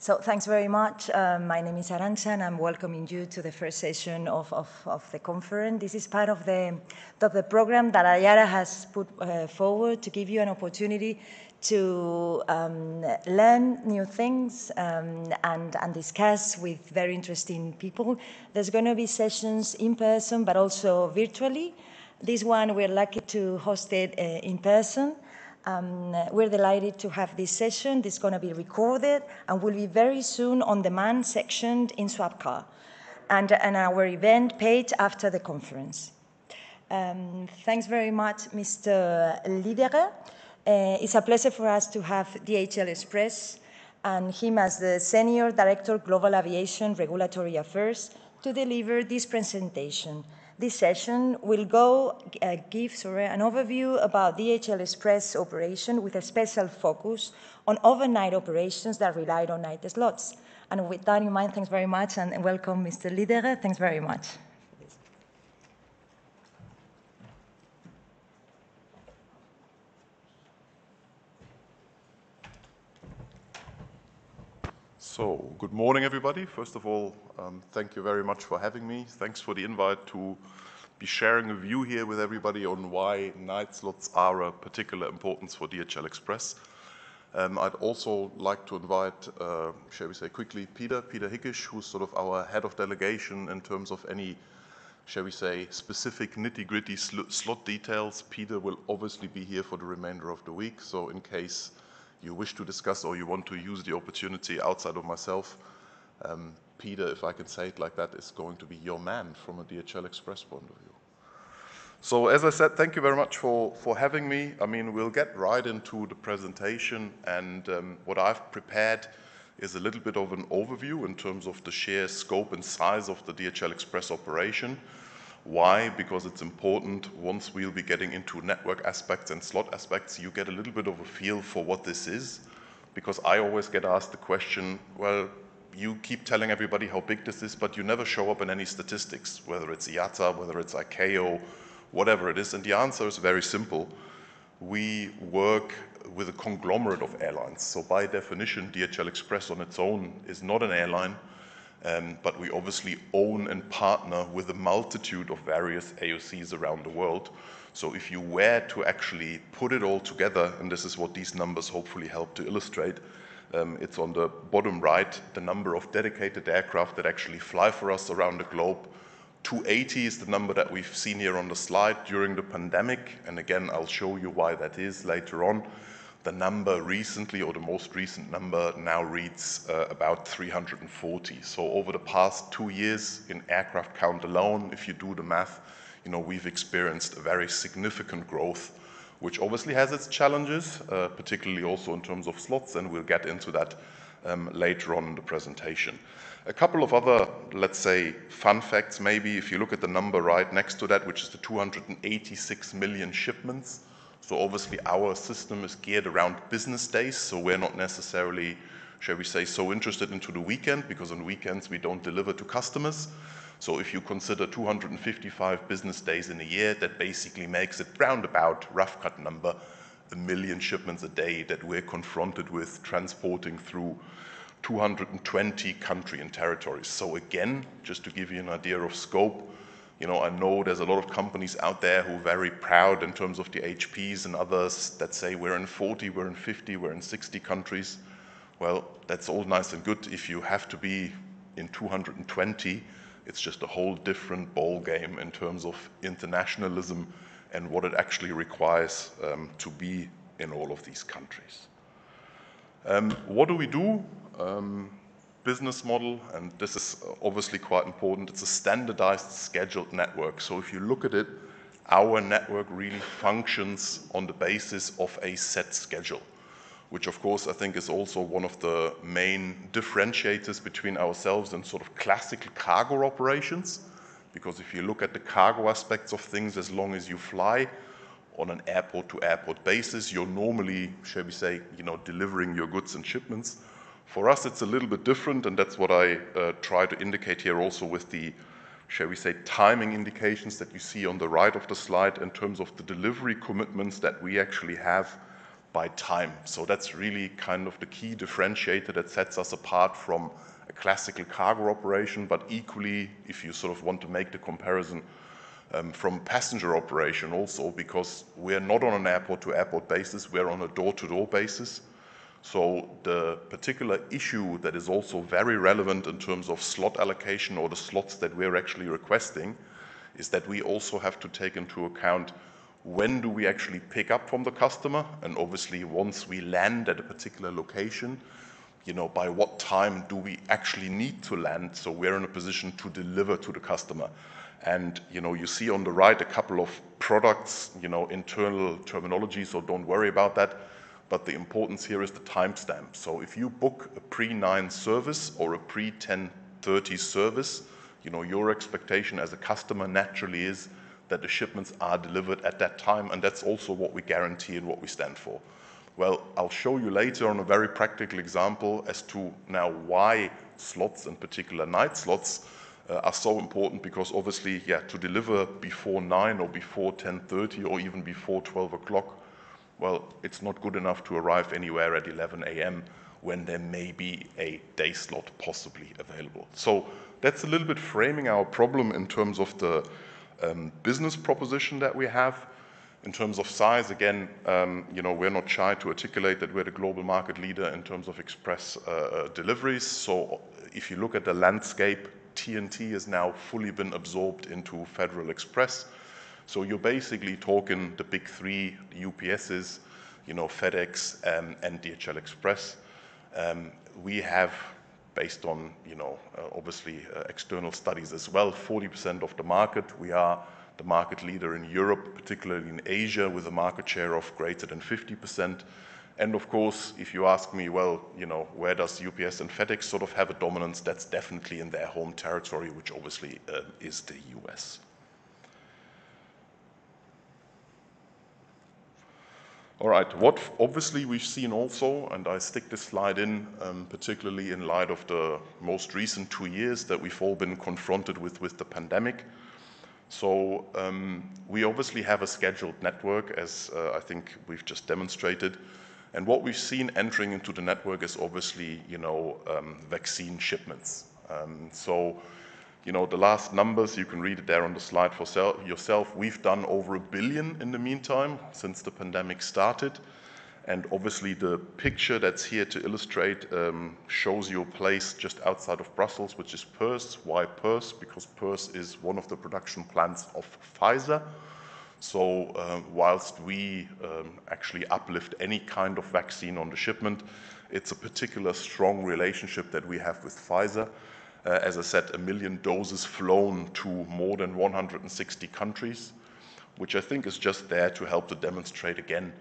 So thanks very much. My name is Arantxa, and I'm welcoming you to the first session of the conference. This is part of the program that Ayara has put forward to give you an opportunity to learn new things and discuss with very interesting people. There's going to be sessions in person, but also virtually. This one, we're lucky to host it in person. We're delighted to have this session. This is going to be recorded and will be very soon on demand sectioned in Swapcar and our event page after the conference. Thanks very much, Mr. Liederer. It's a pleasure for us to have DHL Express and him as the Senior Director, Global Aviation Regulatory Affairs, to deliver this presentation. This session will give an overview about DHL Express operation with a special focus on overnight operations that relied on night slots. And with that in mind, thanks very much and welcome, Mr. Liederer. Thanks very much. So, good morning, everybody. First of all, thank you very much for having me. Thanks for the invite to be sharing a view here with everybody on why night slots are of particular importance for DHL Express. I'd also like to invite, shall we say quickly, Peter Hickisch, who's sort of our head of delegation in terms of any, shall we say, specific nitty-gritty slot details. Peter will obviously be here for the remainder of the week, so in case you wish to discuss or you want to use the opportunity outside of myself, Peter, if I can say it like that, is going to be your man from a DHL Express point of view. So as I said, thank you very much for having me. I mean, we'll get right into the presentation, and what I've prepared is a little bit of an overview in terms of the sheer scope and size of the DHL Express operation. Why? Because it's important. Once we'll be getting into network aspects and slot aspects, you get a little bit of a feel for what this is. Because I always get asked the question, well, you keep telling everybody how big this is, but you never show up in any statistics, whether it's IATA, whether it's ICAO, whatever it is. And the answer is very simple. We work with a conglomerate of airlines. So by definition, DHL Express on its own is not an airline. But we obviously own and partner with a multitude of various AOCs around the world. So if you were to actually put it all together, and this is what these numbers hopefully help to illustrate, it's on the bottom right, the number of dedicated aircraft that actually fly for us around the globe. 280 is the number that we've seen here on the slide during the pandemic. And again, I'll show you why that is later on. The number recently, or the most recent number, now reads about 340. So over the past 2 years in aircraft count alone, if you do the math, we've experienced a very significant growth, which obviously has its challenges, particularly also in terms of slots, and we'll get into that later on in the presentation. A couple of other, let's say, fun facts maybe, if you look at the number right next to that, which is the 286 million shipments. So obviously our system is geared around business days, so we're not necessarily, shall we say, so interested into the weekend, because on weekends we don't deliver to customers. So if you consider 255 business days in a year, that basically makes it round about, rough cut number, 1 million shipments a day that we're confronted with transporting through 220 countries and territories. So again, just to give you an idea of scope, I know there's a lot of companies out there who are very proud in terms of the HPs and others that say we're in 40, we're in 50, we're in 60 countries. Well, that's all nice and good. If you have to be in 220, it's just a whole different ball game in terms of internationalism and what it actually requires to be in all of these countries. What do we do? Business model, and this is obviously quite important, it's a standardized scheduled network. So if you look at it, our network really functions on the basis of a set schedule, which of course I think is also one of the main differentiators between ourselves and sort of classical cargo operations. Because if you look at the cargo aspects of things, as long as you fly on an airport-to-airport basis, you're normally, shall we say, delivering your goods and shipments. For us, it's a little bit different, and that's what I try to indicate here also with the, shall we say, timing indications that you see on the right of the slide in terms of the delivery commitments that we actually have by time. So that's really kind of the key differentiator that sets us apart from a classical cargo operation, but equally, if you sort of want to make the comparison, from passenger operation also, because we're not on an airport-to-airport basis, we're on a door-to-door basis. So the particular issue that is also very relevant in terms of slot allocation or the slots that we're actually requesting is that we also have to take into account when do we actually pick up from the customer, and obviously once we land at a particular location, by what time do we actually need to land so we're in a position to deliver to the customer. And you see on the right a couple of products, internal terminology, so don't worry about that. But the importance here is the timestamp. So if you book a pre-9 service or a pre-10:30 service, your expectation as a customer naturally is that the shipments are delivered at that time, and that's also what we guarantee and what we stand for. Well, I'll show you later on a very practical example as to now why slots, in particular night slots, are so important, because obviously, to deliver before 9 or before 10:30 or even before 12 o'clock, well, it's not good enough to arrive anywhere at 11 a.m. when there may be a day slot possibly available. So that's a little bit framing our problem in terms of the business proposition that we have. In terms of size, again, we're not shy to articulate that we're the global market leader in terms of express deliveries. So if you look at the landscape, TNT has now fully been absorbed into Federal Express. So you're basically talking the big three, the UPSs, FedEx and DHL Express. We have, based on, obviously external studies as well, 40% of the market. We are the market leader in Europe, particularly in Asia, with a market share of greater than 50%. And of course, if you ask me, well, where does UPS and FedEx sort of have a dominance, that's definitely in their home territory, which obviously is the US. All right, what obviously we've seen also, and I stick this slide in, particularly in light of the most recent 2 years that we've all been confronted with the pandemic. So we obviously have a scheduled network, as I think we've just demonstrated. And what we've seen entering into the network is obviously, vaccine shipments. So, the last numbers, you can read it there on the slide for yourself. We've done over 1 billion in the meantime since the pandemic started. And obviously the picture that's here to illustrate shows you a place just outside of Brussels, which is Perth. Why Perth? Because Perth is one of the production plants of Pfizer. So whilst we actually uplift any kind of vaccine on the shipment, it's a particular strong relationship that we have with Pfizer. As I said, 1 million doses flown to more than 160 countries, which I think is just there to help to demonstrate again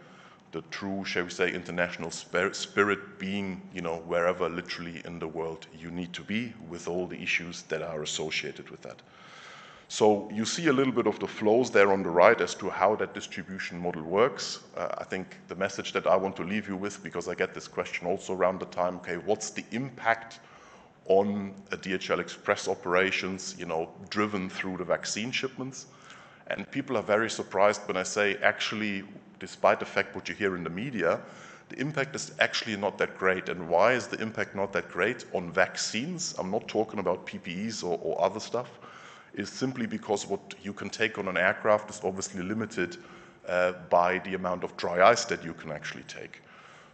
the true, shall we say, international spirit being, wherever literally in the world you need to be, with all the issues that are associated with that. So you see a little bit of the flows there on the right as to how that distribution model works. I think the message that I want to leave you with, because I get this question also around the time, okay, what's the impact on a DHL Express operations, driven through the vaccine shipments? And people are very surprised when I say, actually, despite the fact what you hear in the media, the impact is actually not that great. And why is the impact not that great on vaccines? I'm not talking about PPEs or other stuff. Is simply because what you can take on an aircraft is obviously limited by the amount of dry ice that you can actually take.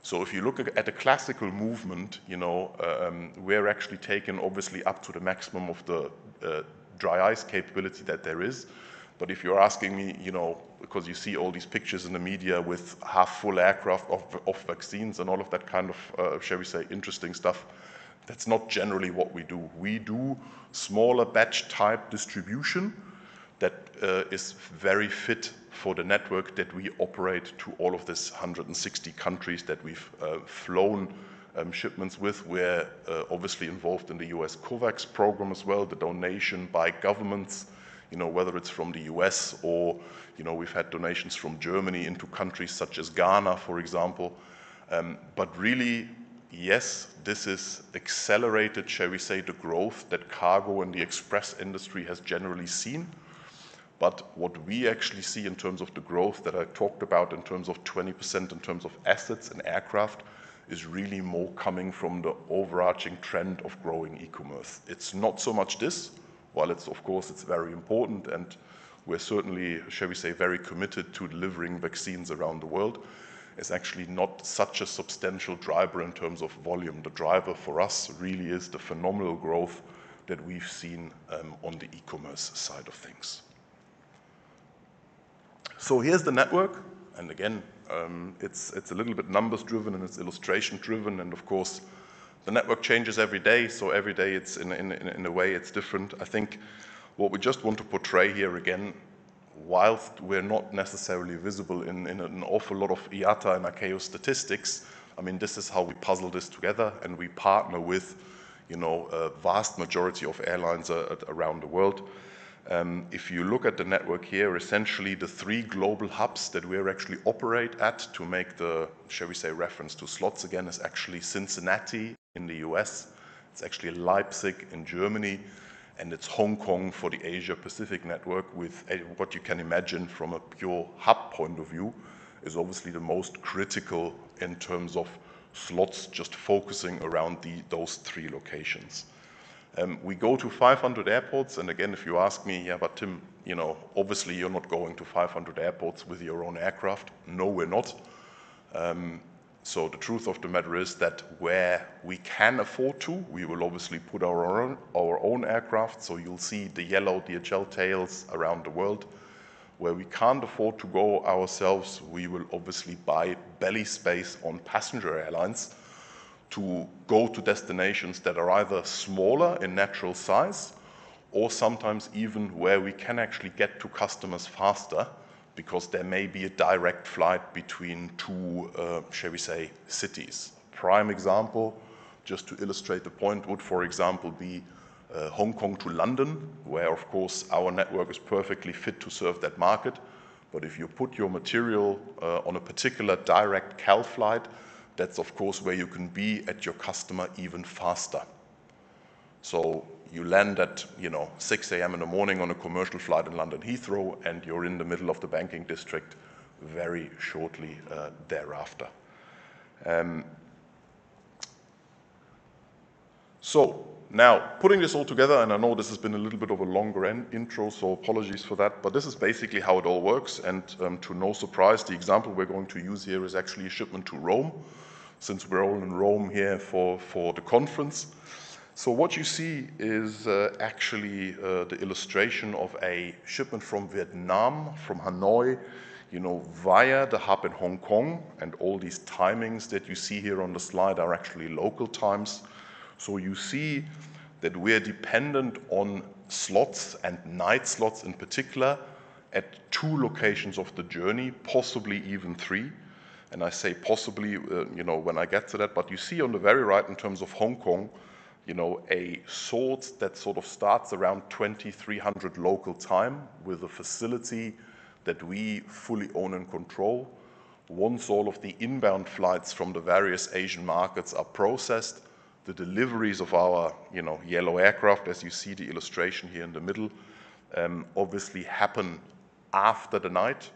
So if you look at a classical movement, we're actually taking obviously up to the maximum of the dry ice capability that there is. But if you're asking me, because you see all these pictures in the media with half full aircraft of vaccines and all of that kind of, shall we say, interesting stuff, that's not generally what we do. We do smaller batch type distribution that is very fit for the network that we operate to all of this 160 countries that we've flown shipments with. We're obviously involved in the US COVAX program as well, the donation by governments, whether it's from the US or, we've had donations from Germany into countries such as Ghana, for example. But really, yes, this is accelerated, shall we say, the growth that cargo and the express industry has generally seen. But what we actually see in terms of the growth that I talked about in terms of 20% in terms of assets and aircraft is really more coming from the overarching trend of growing e-commerce. It's not so much this, while it's, of course, it's very important, and we're certainly, shall we say, very committed to delivering vaccines around the world. It's actually not such a substantial driver in terms of volume. The driver for us really is the phenomenal growth that we've seen on the e-commerce side of things. So here's the network, and again, it's a little bit numbers driven and it's illustration driven, and of course the network changes every day, so every day it's in a way it's different. I think what we just want to portray here again, whilst we're not necessarily visible in an awful lot of IATA and ICAO statistics, I mean, this is how we puzzle this together, and we partner with, you know, a vast majority of airlines around the world. If you look at the network here, essentially the 3 global hubs that we actually operate at, to make the, shall we say, reference to slots again, is actually Cincinnati in the US, it's actually Leipzig in Germany, and it's Hong Kong for the Asia Pacific network, with what you can imagine from a pure hub point of view is obviously the most critical in terms of slots, just focusing around those 3 locations. We go to 500 airports, and again, if you ask me, yeah, but Tim, you know, obviously you're not going to 500 airports with your own aircraft. No, we're not. So the truth of the matter is that where we can afford to, we will obviously put our own aircraft. So you'll see the yellow DHL tails around the world. Where we can't afford to go ourselves, we will obviously buy belly space on passenger airlines to go to destinations that are either smaller in natural size, or sometimes even where we can actually get to customers faster, because there may be a direct flight between 2, shall we say, cities. Prime example, just to illustrate the point, would, for example, be Hong Kong to London, where, of course, our network is perfectly fit to serve that market. But if you put your material on a particular direct CAL flight, that's, of course, where you can be at your customer even faster. So you land at, you know, 6 a.m. in the morning on a commercial flight in London Heathrow, and you're in the middle of the banking district very shortly thereafter. So now, putting this all together, and I know this has been a little bit of a longer intro, so apologies for that, but this is basically how it all works, and to no surprise, the example we're going to use here is actually a shipment to Rome, since we're all in Rome here for the conference. So what you see is actually the illustration of a shipment from Vietnam, from Hanoi, you know, via the hub in Hong Kong, and all these timings that you see here on the slide are actually local times. So you see that we're dependent on slots, and night slots in particular, at 2 locations of the journey, possibly even 3. And I say possibly, you know, when I get to that, but you see on the very right in terms of Hong Kong, you know, a sort that sort of starts around 2300 local time with a facility that we fully own and control. Once all of the inbound flights from the various Asian markets are processed, the deliveries of our, you know, yellow aircraft, as you see the illustration here in the middle, obviously happen after the night.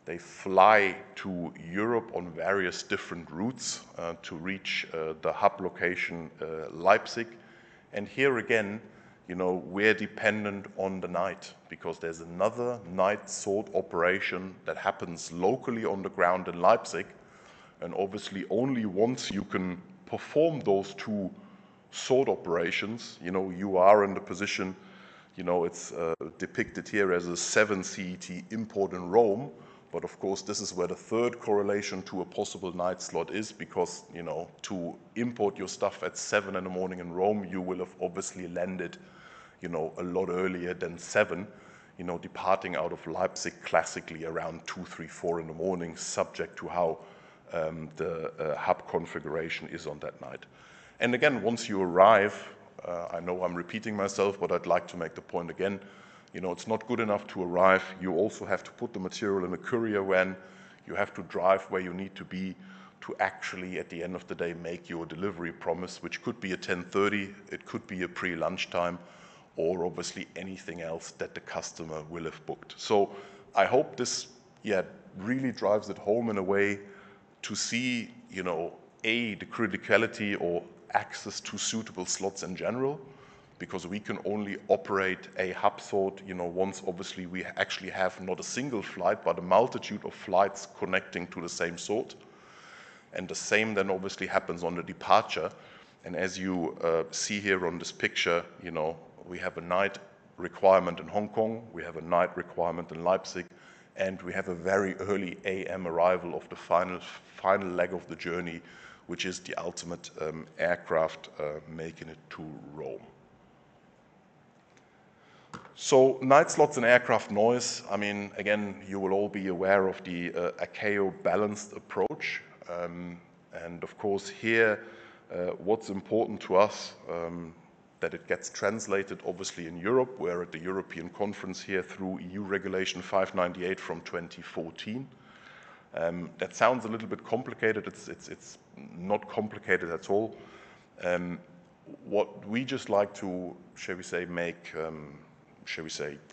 They fly to Europe on various different routes to reach the hub location, Leipzig. And here again, you know, we're dependent on the night, because there's another night sort operation that happens locally on the ground in Leipzig. And obviously only once you can perform those 2 sort operations, you know, you are in the position, you know, it's depicted here as a 7 CET import in Rome. But of course, this is where the 3rd correlation to a possible night slot is, because, you know, to import your stuff at 7 in the morning in Rome, you will have obviously landed, you know, a lot earlier than 7, you know, departing out of Leipzig classically around 2, 3, 4 in the morning, subject to how the hub configuration is on that night. And again, once you arrive, I know I'm repeating myself, but I'd like to make the point again. You know, it's not good enough to arrive. You also have to put the material in a courier van. You have to drive where you need to be to actually, at the end of the day, make your delivery promise, which could be at 10:30, it could be a pre-lunchtime, or obviously anything else that the customer will have booked. So I hope this really drives it home in a way to see, the criticality or access to suitable slots in general, because we can only operate a hub sort, once obviously we actually have not a single flight, but a multitude of flights connecting to the same sort. And the same then obviously happens on the departure. And as you see here on this picture, we have a night requirement in Hong Kong, we have a night requirement in Leipzig, and we have a very early AM arrival of the final leg of the journey, which is the ultimate aircraft making it to Rome. So night slots and aircraft noise, again, you will all be aware of the ICAO balanced approach. And of course here, what's important to us, that it gets translated obviously in Europe. We're at the European conference here through EU Regulation 598 from 2014. That sounds a little bit complicated. It's not complicated at all. What we just like to, shall we say, make,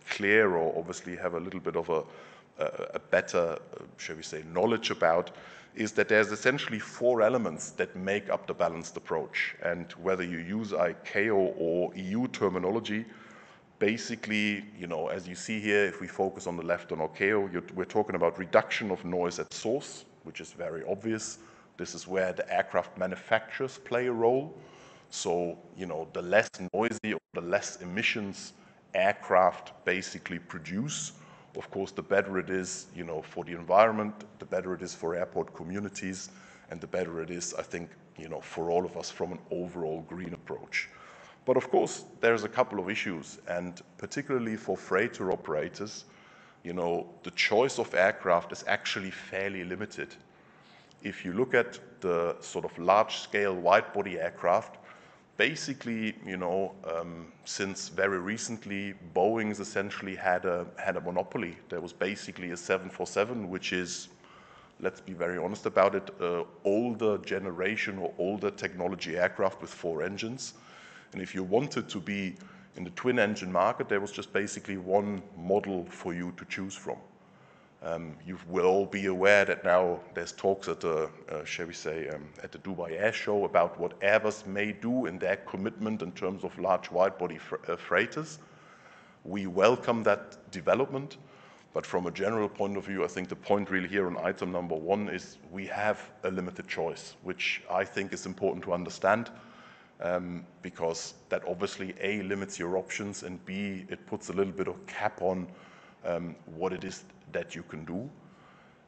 clear, or obviously have a little bit of a better, shall we say, knowledge about, is that there's essentially 4 elements that make up the balanced approach. And whether you use ICAO or EU terminology, basically, as you see here, if we focus on the left on ICAO, we're talking about reduction of noise at source, which is very obvious. This is where the aircraft manufacturers play a role. So, the less noisy or the less emissions aircraft basically produce, of course, the better it is, for the environment, the better it is for airport communities, and the better it is, I think, for all of us from an overall green approach. But of course, there's a couple of issues, and particularly for freighter operators, the choice of aircraft is actually fairly limited. If you look at the sort of large-scale wide-body aircraft, basically, since very recently, Boeing's essentially had a monopoly. There was basically a 747, which is, let's be very honest about it, older generation or older technology aircraft with 4 engines. And if you wanted to be in the twin engine market, there was just basically one model for you to choose from. You will all be aware that now there's talks at the, shall we say, at the Dubai Air Show about what Airbus may do in their commitment in terms of large wide-body freighters. We welcome that development, but from a general point of view, I think the point really here on item number 1 is we have a limited choice, which I think is important to understand, because that obviously A, limits your options, and B, it puts a little bit of cap on what it is that you can do.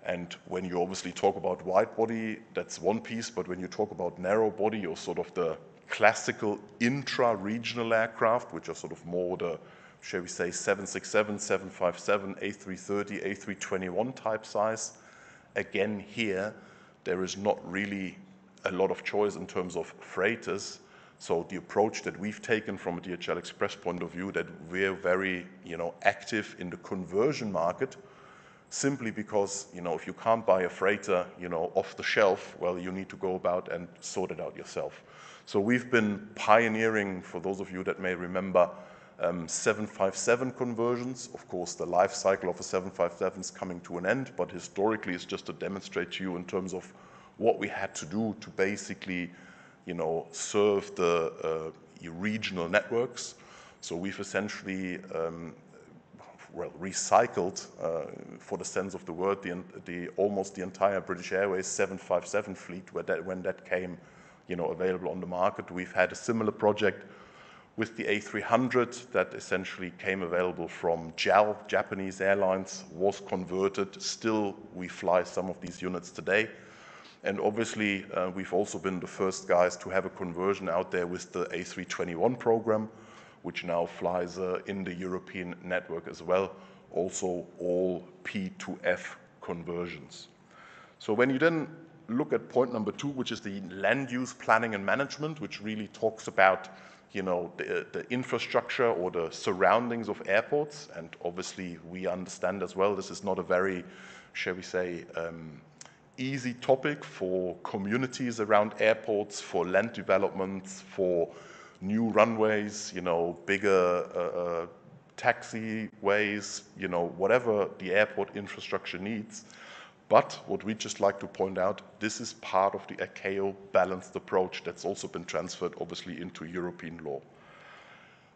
And when you obviously talk about wide body, that's one piece, but when you talk about narrow body or sort of the classical intra-regional aircraft, which are sort of more the, shall we say, 767, 757, A330, A321 type size, again here, there is not really a lot of choice in terms of freighters. So the approach that we've taken from a DHL Express point of view, that we're very, active in the conversion market, simply because, if you can't buy a freighter, off the shelf, well, you need to go about and sort it out yourself. So we've been pioneering, for those of you that may remember, 757 conversions. Of course, the life cycle of a 757 is coming to an end, but historically it's just to demonstrate to you in terms of what we had to do to basically, serve the regional networks. So we've essentially, recycled, for the sense of the word, almost the entire British Airways 757 fleet when that came, available on the market. We've had a similar project with the A300 that essentially came available from JAL, Japanese Airlines, was converted. Still, we fly some of these units today. And obviously, we've also been the first guys to have a conversion out there with the A321 program, which now flies in the European network as well, also all P2F conversions. So when you then look at point number 2, which is the land use planning and management, which really talks about the infrastructure or the surroundings of airports, and obviously we understand as well this is not a very, shall we say, easy topic for communities around airports, for land developments, for new runways, bigger taxiways, whatever the airport infrastructure needs. But what we just like to point out, this is part of the ICAO balanced approach that's also been transferred, obviously, into European law.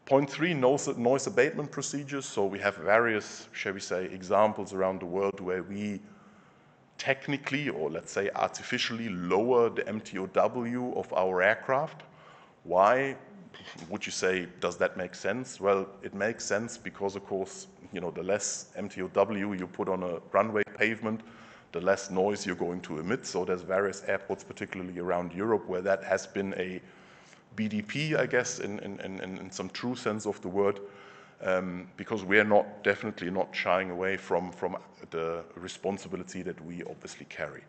Point 3, noise abatement procedures. So we have various, shall we say, examples around the world where we technically, or let's say artificially, lower the MTOW of our aircraft. Why would you say, does that make sense? Well, it makes sense because, of course, the less MTOW you put on a runway pavement, the less noise you're going to emit. So there's various airports, particularly around Europe, where that has been a BDP, I guess, in some true sense of the word, because we are definitely not shying away from the responsibility that we obviously carry.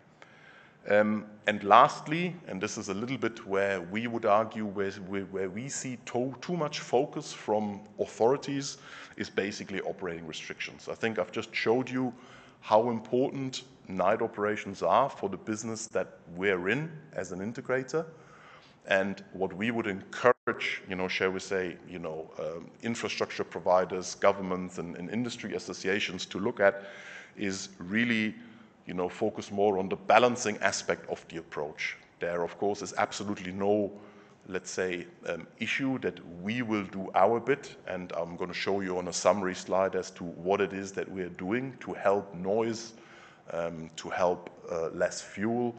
And lastly, and this is a little bit where we would argue where we see too much focus from authorities, is basically operating restrictions. I think I've just showed you how important night operations are for the business that we're in as an integrator. And what we would encourage, shall we say, infrastructure providers, governments, and industry associations to look at is really, focus more on the balancing aspect of the approach. There, of course, is absolutely no, let's say, issue that we will do our bit, and I'm going to show you on a summary slide as to what it is that we're doing to help noise, to help less fuel.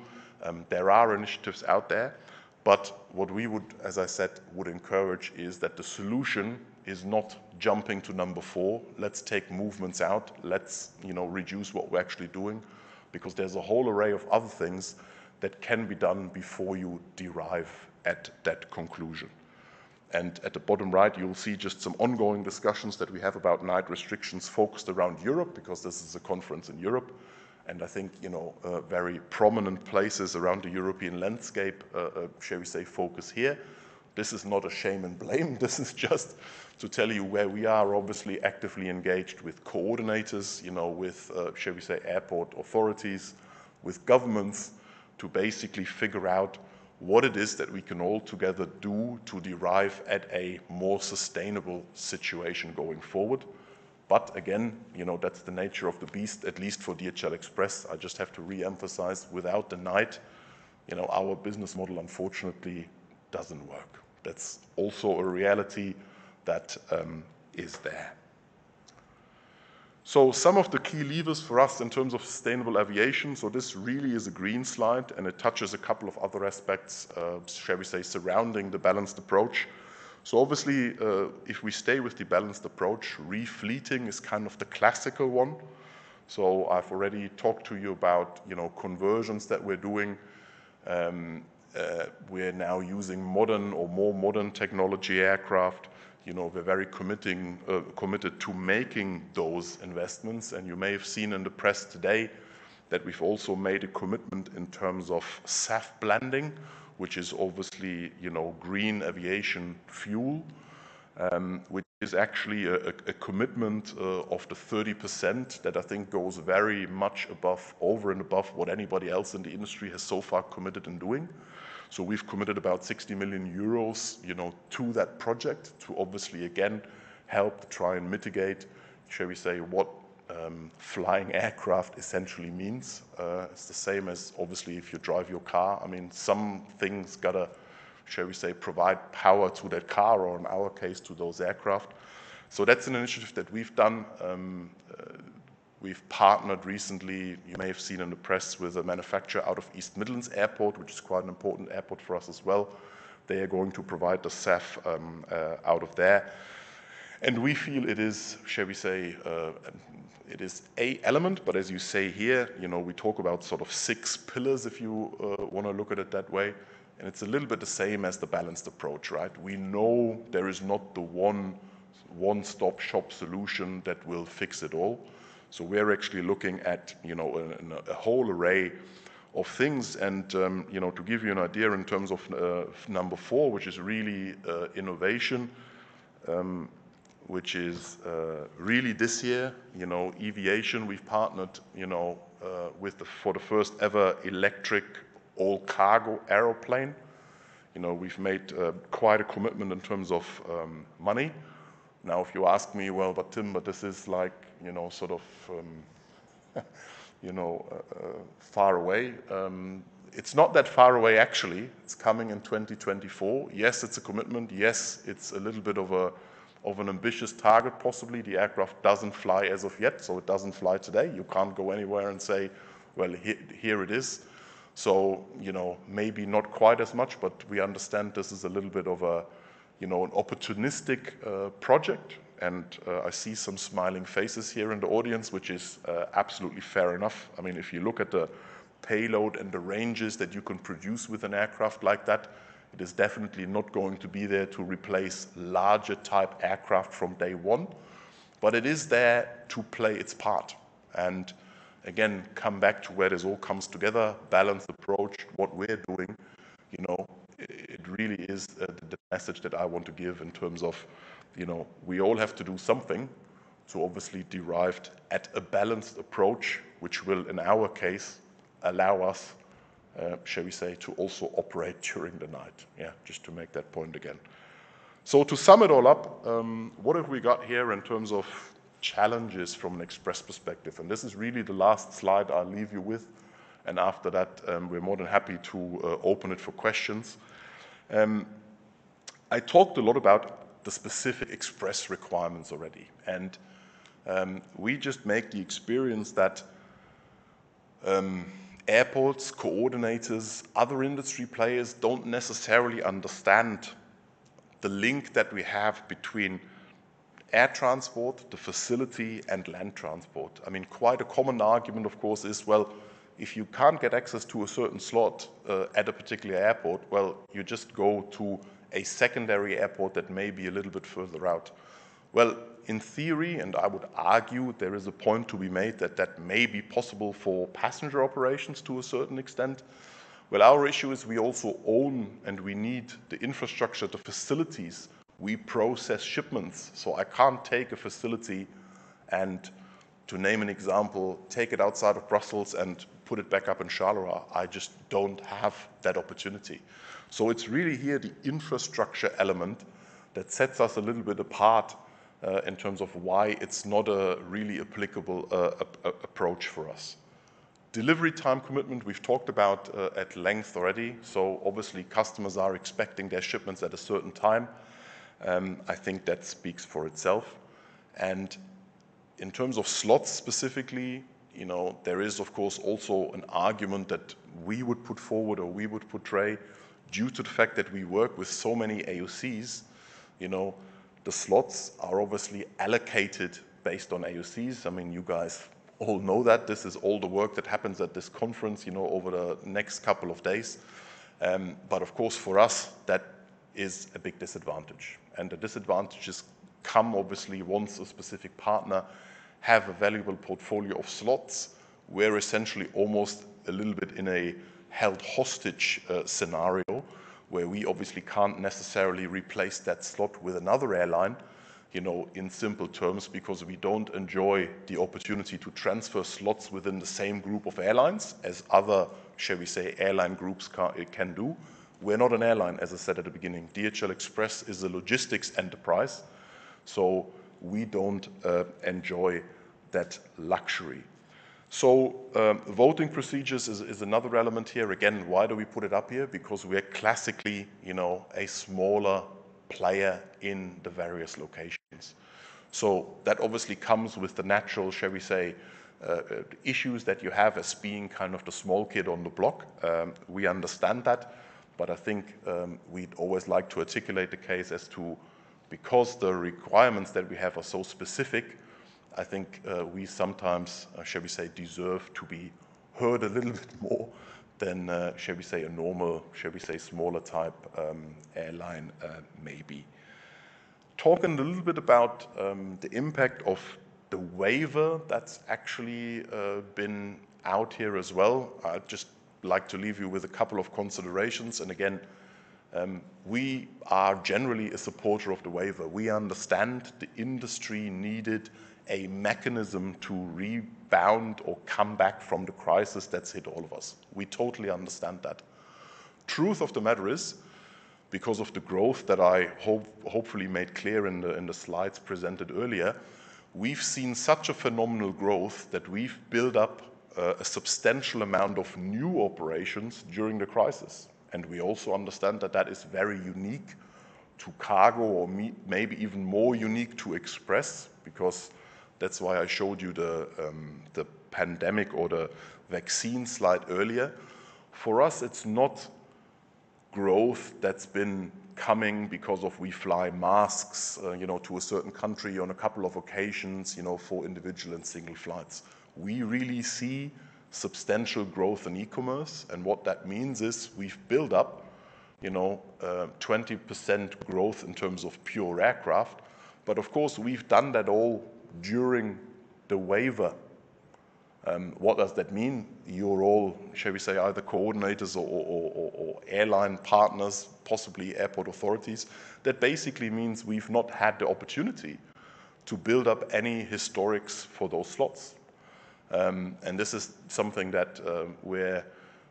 There are initiatives out there, but what we would, as I said, would encourage is that the solution is not jumping to number 4. Let's take movements out. Let's, reduce what we're actually doing, because there's a whole array of other things that can be done before you derive at that conclusion. And at the bottom right, you'll see just some ongoing discussions that we have about night restrictions focused around Europe, because this is a conference in Europe. And I think, very prominent places around the European landscape, shall we say, focus here. This is not a shame and blame. This is just to tell you where we are obviously actively engaged with coordinators, with, shall we say, airport authorities, with governments, to basically figure out what it is that we can all together do to derive at a more sustainable situation going forward. But again, that's the nature of the beast, at least for DHL Express. I just have to re-emphasize, without the night, our business model unfortunately doesn't work. That's also a reality that is there. So some of the key levers for us in terms of sustainable aviation. So this really is a green slide, and it touches a couple of other aspects, shall we say, surrounding the balanced approach. So obviously, if we stay with the balanced approach, refleeting is kind of the classical one. So I've already talked to you about, conversions that we're doing. We're now using modern or more modern technology aircraft. We're very committed to making those investments. And you may have seen in the press today that we've also made a commitment in terms of SAF blending, which is obviously, green aviation fuel, which is actually a commitment of the 30% that I think goes very much over and above what anybody else in the industry has so far committed in doing. So we've committed about 60 million euros, to that project to obviously, again, help to try and mitigate, shall we say, what flying aircraft essentially means. It's the same as, obviously, if you drive your car. I mean, some things gotta, shall we say, provide power to that car, or in our case, to those aircraft. So that's an initiative that we've done. We've partnered recently, you may have seen in the press, with a manufacturer out of East Midlands Airport, which is quite an important airport for us as well. They are going to provide the SAF out of there. And we feel it is, shall we say, it is a element, but as you say here, we talk about sort of 6 pillars, if you want to look at it that way. And it's a little bit the same as the balanced approach, right? We know there is not the one-stop shop solution that will fix it all. So we're actually looking at, a whole array of things. And, to give you an idea in terms of number 4, which is really innovation, which is really this year, Aviation, we've partnered, for the first ever electric all-cargo aeroplane. we've made quite a commitment in terms of money. Now, if you ask me, well, but Tim, but this is like, sort of, far away. It's not that far away, actually. It's coming in 2024. Yes, it's a commitment. Yes, it's a little bit of an ambitious target, possibly. The aircraft doesn't fly as of yet, so it doesn't fly today. You can't go anywhere and say, well, here it is. So, maybe not quite as much, but we understand this is a little bit of an opportunistic project. And I see some smiling faces here in the audience, which is absolutely fair enough. I mean, if you look at the payload and the ranges that you can produce with an aircraft like that, it is definitely not going to be there to replace larger type aircraft from day one, but it is there to play its part. And again, come back to where this all comes together, balanced approach, what we're doing, it really is the message that I want to give in terms of, we all have to do something. So obviously derived at a balanced approach, which will, in our case, allow us, shall we say, to also operate during the night. Yeah, just to make that point again. So to sum it all up, what have we got here in terms of challenges from an Express perspective? And this is really the last slide I'll leave you with. And after that, we're more than happy to open it for questions. I talked a lot about the specific Express requirements already. And we just make the experience that airports, coordinators, other industry players don't necessarily understand the link that we have between air transport, the facility, and land transport. I mean, quite a common argument, of course, is, well, if you can't get access to a certain slot at a particular airport, well, you just go to a secondary airport that may be a little bit further out. Well, in theory, and I would argue there is a point to be made that that may be possible for passenger operations to a certain extent. Well, our issue is we also own and we need the infrastructure, the facilities. We process shipments. So I can't take a facility and, to name an example, take it outside of Brussels and put it back up in Charleroi. I just don't have that opportunity. So it's really here the infrastructure element that sets us a little bit apart in terms of why it's not a really applicable approach for us. Delivery time commitment, we've talked about at length already. So obviously customers are expecting their shipments at a certain time. I think that speaks for itself. And in terms of slots specifically, there is of course also an argument that we would put forward or we would portray due to the fact that we work with so many AOCs, the slots are obviously allocated based on AOCs. I mean, you guys all know that. This is all the work that happens at this conference, over the next couple of days. But of course, for us, that is a big disadvantage. And the disadvantages come obviously once a specific partner have a valuable portfolio of slots. We're essentially almost a little bit in a held hostage scenario where we obviously can't necessarily replace that slot with another airline, in simple terms, because we don't enjoy the opportunity to transfer slots within the same group of airlines as other, shall we say, airline groups can do. We're not an airline, as I said at the beginning. DHL Express is a logistics enterprise, so we don't enjoy that luxury. So voting procedures is another element here. Again, why do we put it up here? Because we're classically, a smaller player in the various locations. So that obviously comes with the natural, shall we say, issues that you have as being kind of the small kid on the block. We understand that, but I think we'd always like to articulate the case as to, because the requirements that we have are so specific, I think we sometimes, shall we say, deserve to be heard a little bit more than, shall we say, a normal, shall we say, smaller type airline maybe. Talking a little bit about the impact of the waiver that's actually been out here as well. I'd just like to leave you with a couple of considerations. And again, we are generally a supporter of the waiver. We understand the industry needed a mechanism to rebound or come back from the crisis that's hit all of us. We totally understand that. Truth of the matter is, because of the growth that I hopefully made clear in the slides presented earlier, we've seen such a phenomenal growth that we've built up a substantial amount of new operations during the crisis. And we also understand that that is very unique to cargo, or maybe even more unique to Express, because that's why I showed you the pandemic or the vaccine slide earlier. For us, it's not growth that's been coming because of we fly masks, to a certain country on a couple of occasions, for individual and single flights. We really see substantial growth in e-commerce, and what that means is we've built up, 20% growth in terms of pure aircraft, but of course we've done that all during the waiver. What does that mean? You're all, shall we say, either coordinators or airline partners, possibly airport authorities. That basically means we've not had the opportunity to build up any historics for those slots. And this is something that we're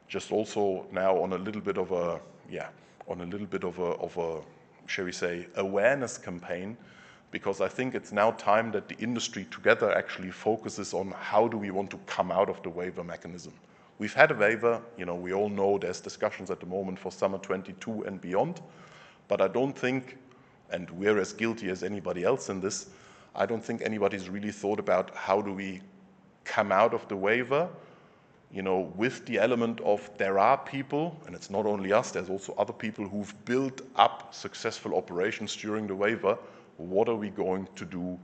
just also now on a little bit of a, shall we say, awareness campaign, because I think it's now time that the industry together actually focuses on how do we want to come out of the waiver mechanism. We've had a waiver, we all know there's discussions at the moment for summer 22 and beyond, but I don't think, and we're as guilty as anybody else in this, I don't think anybody's really thought about how do we come out of the waiver, with the element of there are people, and it's not only us, there's also other people who've built up successful operations during the waiver. What are we going to do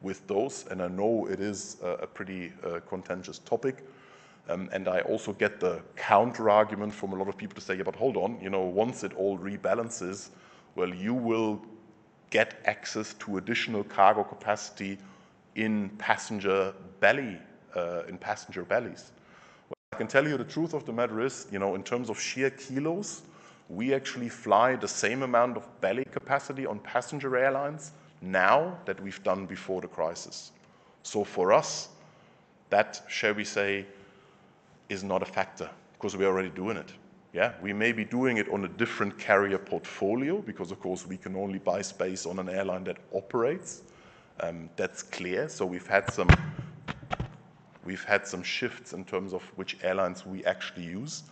with those? And I know it is a pretty contentious topic. And I also get the counter argument from a lot of people to say, yeah, but hold on, once it all rebalances, well, you will get access to additional cargo capacity in passenger bellies. Well, I can tell you the truth of the matter is, in terms of sheer kilos, we actually fly the same amount of belly capacity on passenger airlines now that we've done before the crisis. So for us, that, shall we say, is not a factor, because we're already doing it. Yeah, we may be doing it on a different carrier portfolio, because of course we can only buy space on an airline that operates. That's clear. So we've had some shifts in terms of which airlines we actually use,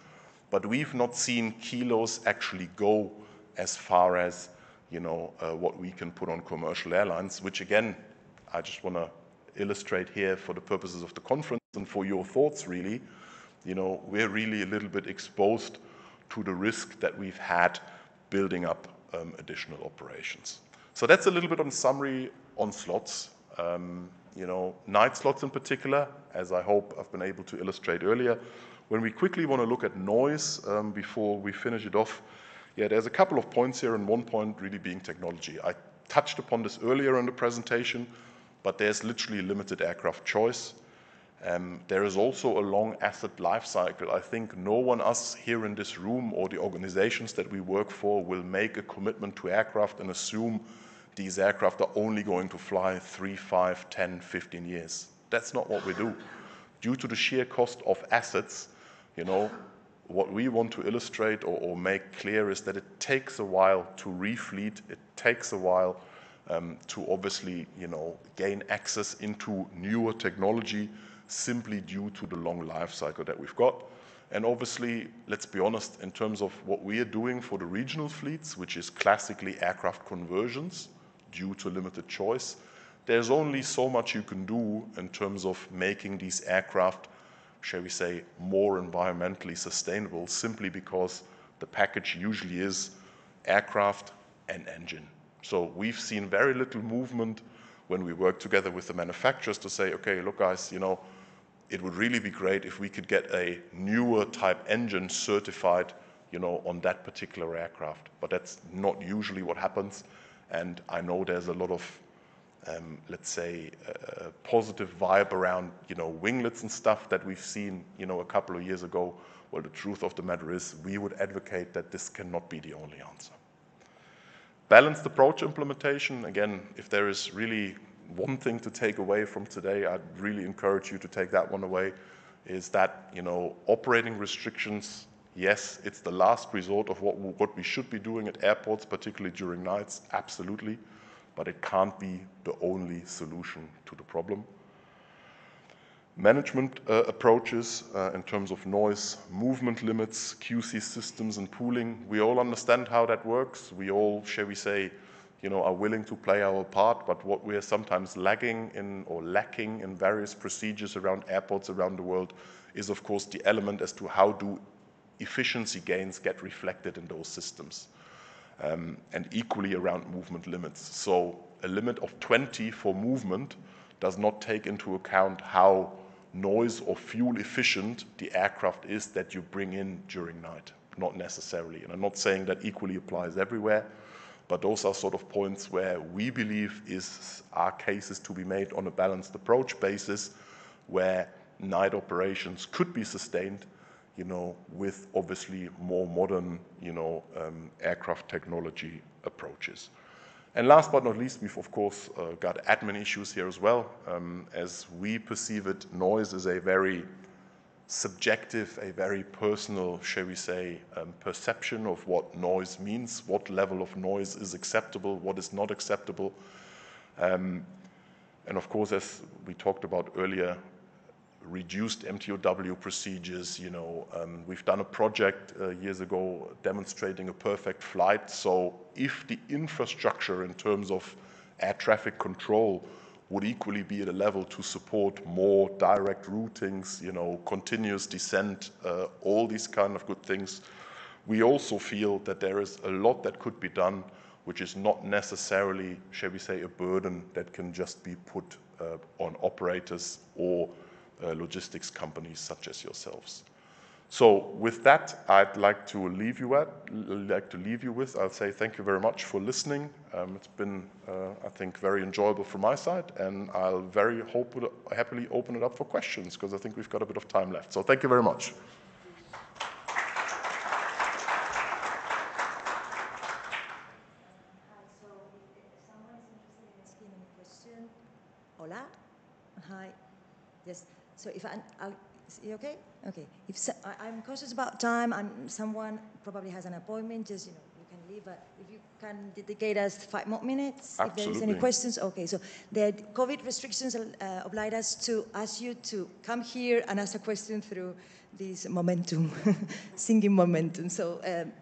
but we've not seen kilos actually go as far as what we can put on commercial airlines, which again, I just want to illustrate here for the purposes of the conference and for your thoughts really, we're really a little bit exposed to the risk that we've had building up additional operations. So that's a little bit on summary on slots. Night slots in particular, as I hope I've been able to illustrate earlier. When we quickly want to look at noise before we finish it off, there's a couple of points here, and one point really being technology. I touched upon this earlier in the presentation, but there's literally limited aircraft choice. There is also a long asset life cycle. I think no one, us here in this room or the organizations that we work for, will make a commitment to aircraft and assume these aircraft are only going to fly 3, 5, 10, 15 years. That's not what we do. Due to the sheer cost of assets, what we want to illustrate or make clear is that it takes a while to refleet. It takes a while to obviously, gain access into newer technology simply due to the long life cycle that we've got. And obviously, let's be honest, in terms of what we are doing for the regional fleets, which is classically aircraft conversions due to limited choice, there's only so much you can do in terms of making these aircraft, shall we say, more environmentally sustainable, simply because the package usually is aircraft and engine. So we've seen very little movement when we work together with the manufacturers to say, okay, look guys, it would really be great if we could get a newer type engine certified, on that particular aircraft. But that's not usually what happens. And I know there's a lot of, let's say, positive vibe around, winglets and stuff that we've seen, a couple of years ago. Well, the truth of the matter is we would advocate that this cannot be the only answer. Balanced approach implementation. Again, if there is really one thing to take away from today, I'd really encourage you to take that one away, is that, operating restrictions Yes, it's the last resort of what we should be doing at airports, particularly during nights, absolutely, but it can't be the only solution to the problem. Management approaches in terms of noise, movement limits, QC systems and pooling, we all understand how that works. We all, shall we say, are willing to play our part, but what we are sometimes lacking in various procedures around airports around the world is, of course, the element as to how do efficiency gains get reflected in those systems, and equally around movement limits. So a limit of 20 for movement does not take into account how noise or fuel efficient the aircraft is that you bring in during night, not necessarily. And I'm not saying that equally applies everywhere, but those are sort of points where we believe are cases to be made on a balanced approach basis, where night operations could be sustained, with obviously more modern, aircraft technology approaches. And last but not least, we've of course got admin issues here as well. As we perceive it, noise is a very subjective, a very personal, shall we say, perception of what noise means, what level of noise is acceptable, what is not acceptable. And of course, as we talked about earlier, reduced MTOW procedures, we've done a project years ago demonstrating a perfect flight. So if the infrastructure in terms of air traffic control would equally be at a level to support more direct routings, continuous descent, all these kind of good things, we also feel that there is a lot that could be done, which is not necessarily, shall we say, a burden that can just be put on operators or logistics companies such as yourselves. So with that, I'd like to leave you with, I'll say thank you very much for listening. It's been, I think, very enjoyable from my side, and I'll very happily open it up for questions, because I think we've got a bit of time left. So thank you very much. Hola. Hi. Yes. So if is it okay? Okay. I'm cautious about time, and someone probably has an appointment, just, you can leave, but if you can dedicate us 5 more minutes. Absolutely. If there is any questions. Okay. So the COVID restrictions oblige us to ask you to come here and ask a question through this momentum, singing momentum. So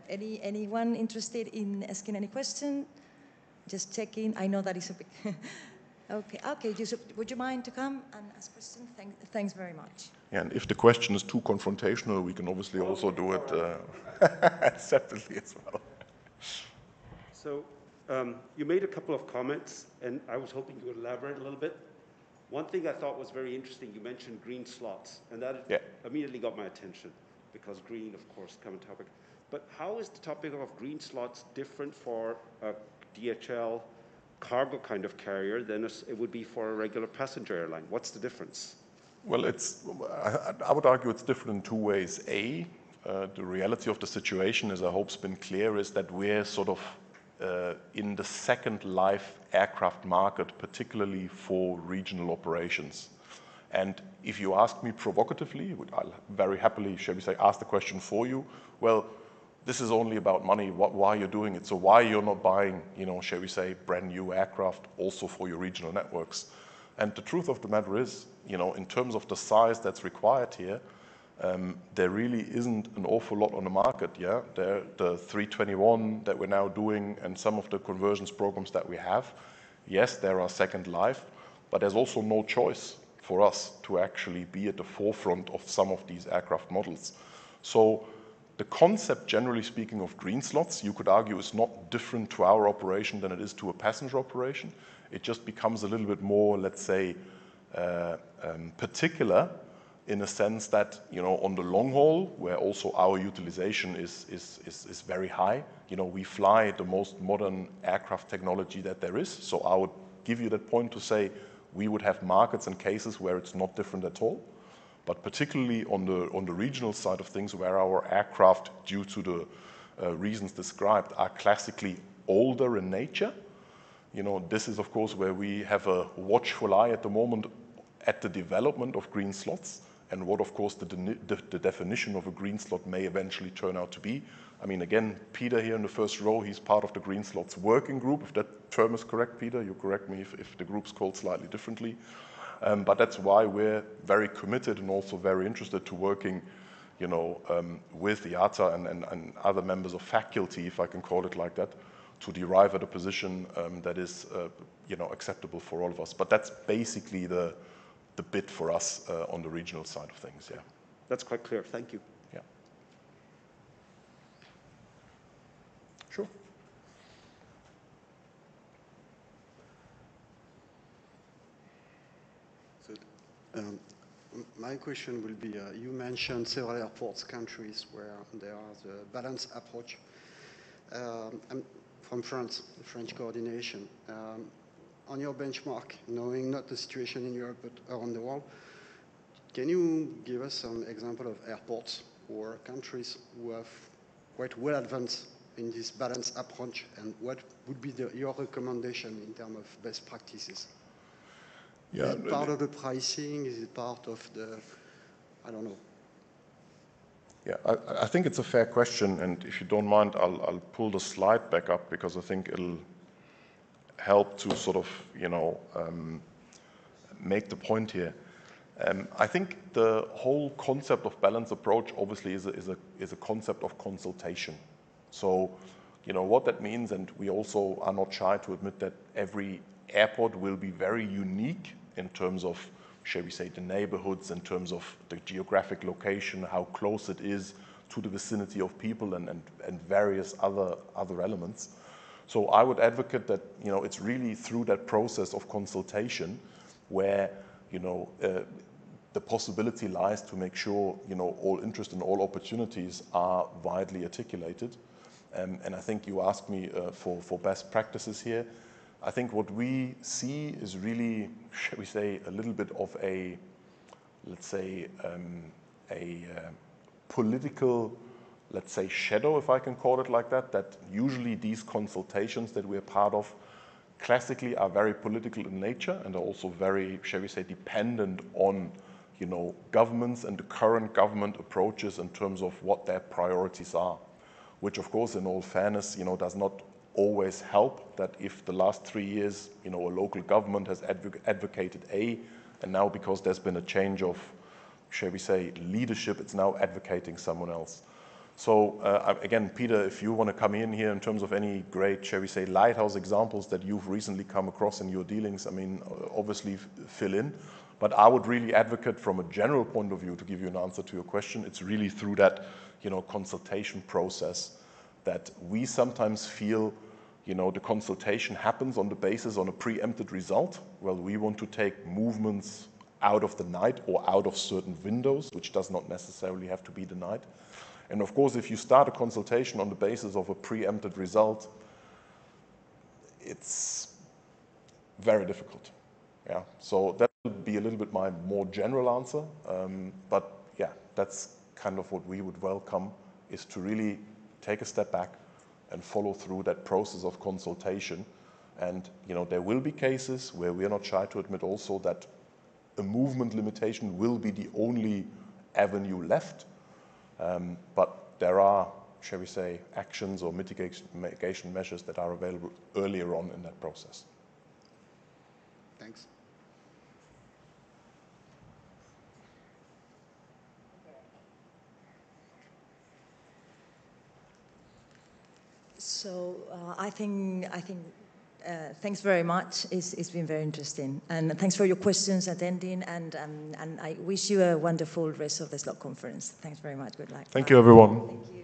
anyone interested in asking any question? Just checking. I know that is a big... Okay. Would you mind to come and ask questions? Thanks very much. Yeah, and if the question is too confrontational, we can obviously also do it separately as well. So you made a couple of comments, and I was hoping you would elaborate a little bit. One thing I thought was very interesting, you mentioned green slots, and that immediately got my attention, because green, of course, common topic. But how is the topic of green slots different for a DHL cargo kind of carrier than it would be for a regular passenger airline? What's the difference? Well, I would argue it's different in 2 ways. The reality of the situation, as I hope's been clear, is that we're sort of in the second life aircraft market, particularly for regional operations. And if you ask me provocatively, I'll very happily, shall we say, ask the question for you. Well, this is only about money. Why are you doing it? So why you're not buying, shall we say, brand new aircraft also for your regional networks? And the truth of the matter is, in terms of the size that's required here, there really isn't an awful lot on the market. Yeah, the 321 that we're now doing, and some of the conversions programs that we have, yes, there are second life, but there's also no choice for us to actually be at the forefront of some of these aircraft models. So the concept, generally speaking, of green slots, you could argue, is not different to our operation than it is to a passenger operation. It just becomes a little bit more, let's say, particular, in a sense that, on the long haul, where also our utilization is very high, we fly the most modern aircraft technology that there is. So I would give you that point to say we would have markets and cases where it's not different at all. But particularly on the regional side of things, where our aircraft, due to the reasons described, are classically older in nature, this is, of course, where we have a watchful eye at the moment at the development of green slots. and what, of course, the definition of a green slot may eventually turn out to be. I mean, again, Peter here in the first row, he's part of the green slots working group. If that term is correct, Peter, you correct me if the group's called slightly differently. But that's why we're very committed and also very interested to working, you know, with the IATA and other members of faculty, if I can call it like that, to derive at a position that is, you know, acceptable for all of us. But that's basically the bit for us on the regional side of things, yeah. That's quite clear. Thank you. Yeah. Sure. So, my question will be, you mentioned several airports, countries where there are the balanced approach. I'm from France, the French coordination. On your benchmark, knowing not the situation in Europe but around the world, can you give us some example of airports or countries who have quite well advanced in this balanced approach, and what would be your recommendation in terms of best practices? Yeah, is it part of the pricing? Is it part of the, I don't know. Yeah, I think it's a fair question, and if you don't mind, I'll pull the slide back up because I think it'll help to sort of, you know, make the point here. I think the whole concept of balanced approach obviously is a concept of consultation. So, you know, what that means, and we also are not shy to admit that every airport will be very unique in terms of, shall we say, the neighborhoods, in terms of the geographic location, how close it is to the vicinity of people and various other elements. So I would advocate that, you know, it's really through that process of consultation where, you know, the possibility lies to make sure, you know, all interest and all opportunities are widely articulated. And I think you asked me for best practices here. I think what we see is really, shall we say, a little bit of a, let's say, a political, let's say, shadow, if I can call it like that, that usually these consultations that we're part of classically are very political in nature and are also very, shall we say, dependent on, you know, governments and the current government approaches in terms of what their priorities are, which of course, in all fairness, you know, does not always help. That if the last 3 years, you know, a local government has advocated A, and now because there's been a change of, shall we say, leadership, it's now advocating someone else. So again, Peter, if you want to come in here in terms of any great, shall we say, lighthouse examples that you've recently come across in your dealings, I mean, obviously fill in. But I would really advocate from a general point of view, to give you an answer to your question, it's really through that, you know, consultation process that we sometimes feel, you know, the consultation happens on the basis on a preempted result. Well, we want to take movements out of the night or out of certain windows, which does not necessarily have to be the night. And of course, if you start a consultation on the basis of a preempted result, it's very difficult. Yeah, so that would be a little bit my more general answer. But yeah, that's kind of what we would welcome, is to really take a step back and follow through that process of consultation. And, you know, there will be cases where we are not shy to admit also that a movement limitation will be the only avenue left. But there are, shall we say, actions or mitigation measures that are available earlier on in that process. Thanks. So I think thanks very much. It's been very interesting, and thanks for your questions, attending, and I wish you a wonderful rest of the slot conference. Thanks very much. Good luck. Thank you, everyone. Thank you.